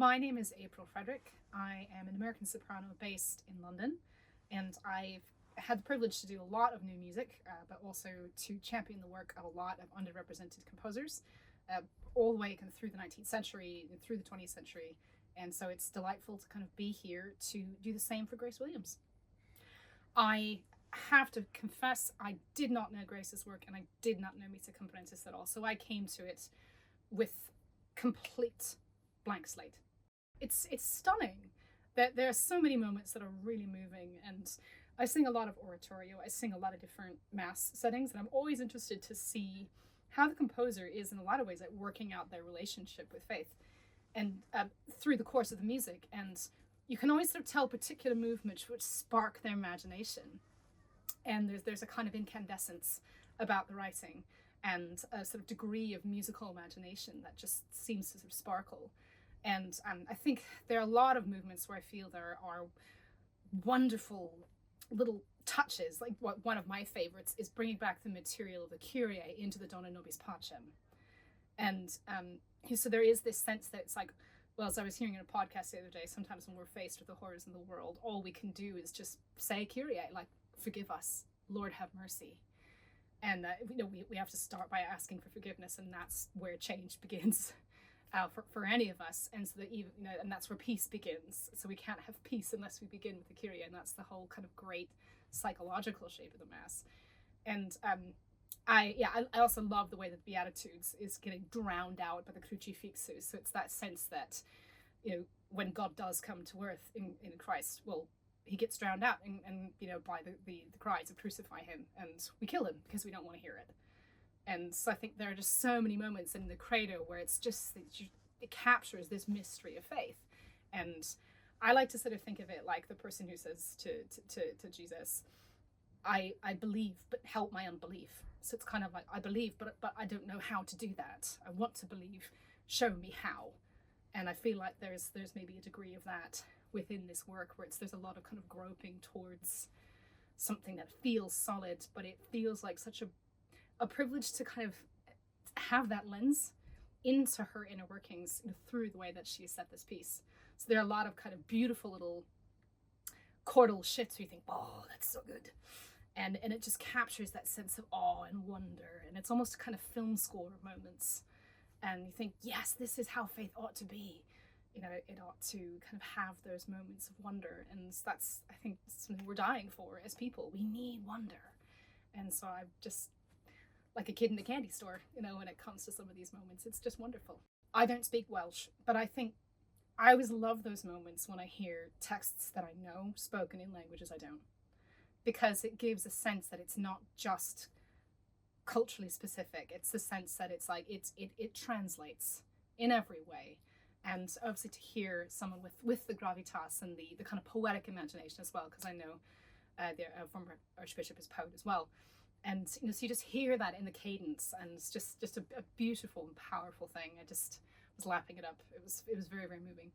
My name is April Fredrick. I am an American soprano based in London, and I've had the privilege to do a lot of new music, but also to champion the work of a lot of underrepresented composers, all the way kind of through the 19th century and through the 20th century. And so it's delightful to kind of be here to do the same for Grace Williams. I have to confess, I did not know Grace's work, and I did not know Missa Cambrensis at all. So I came to it with complete blank slate. It's stunning that there are so many moments that are really moving, and I sing a lot of oratorio, I sing a lot of different mass settings, and I'm always interested to see how the composer is in a lot of ways at working out their relationship with faith and through the course of the music. And you can always sort of tell particular movements which spark their imagination, and there's a kind of incandescence about the writing and a sort of degree of musical imagination that just seems to sort of sparkle. And I think there are a lot of movements where I feel there are wonderful little touches. Like one of my favorites is bringing back the material of the Kyrie into the Dona Nobis Pacem. And so there is this sense that it's like, well, as I was hearing in a podcast the other day, sometimes when we're faced with the horrors in the world, all we can do is just say Kyrie, like, forgive us, Lord have mercy. And we have to start by asking for forgiveness, and that's where change begins. For any of us, and so that even and that's where peace begins. So we can't have peace unless we begin with the Kyrie, and that's the whole kind of great psychological shape of the Mass. And I also love the way that the Beatitudes is getting drowned out by the Crucifixus. So it's that sense that when God does come to earth in Christ, well, he gets drowned out and by the cries of crucify him, and we kill him because we don't want to hear it. And so I think there are just so many moments in the Credo where it's just, it captures this mystery of faith. And I like to sort of think of it like the person who says to Jesus, I believe, but help my unbelief. So it's kind of like, I believe, but I don't know how to do that. I want to believe, show me how. And I feel like there's maybe a degree of that within this work where there's a lot of kind of groping towards something that feels solid, but it feels like such a privilege to kind of have that lens into her inner workings through the way that she set this piece. So there are a lot of kind of beautiful little chordal shifts where you think, oh, that's so good. And it just captures that sense of awe and wonder. And it's almost kind of film score moments. And you think, yes, this is how faith ought to be. It ought to kind of have those moments of wonder. And that's, I think, something we're dying for as people. We need wonder. And so I just, like a kid in a candy store, when it comes to some of these moments. It's just wonderful. I don't speak Welsh, but I think I always love those moments when I hear texts that I know spoken in languages I don't, because it gives a sense that it's not just culturally specific. It's the sense that it's like it translates in every way. And obviously to hear someone with the gravitas and the kind of poetic imagination as well, because I know the former Archbishop is poet as well. And so you just hear that in the cadence, and it's just a beautiful and powerful thing. I just was lapping it up. It was very, very moving.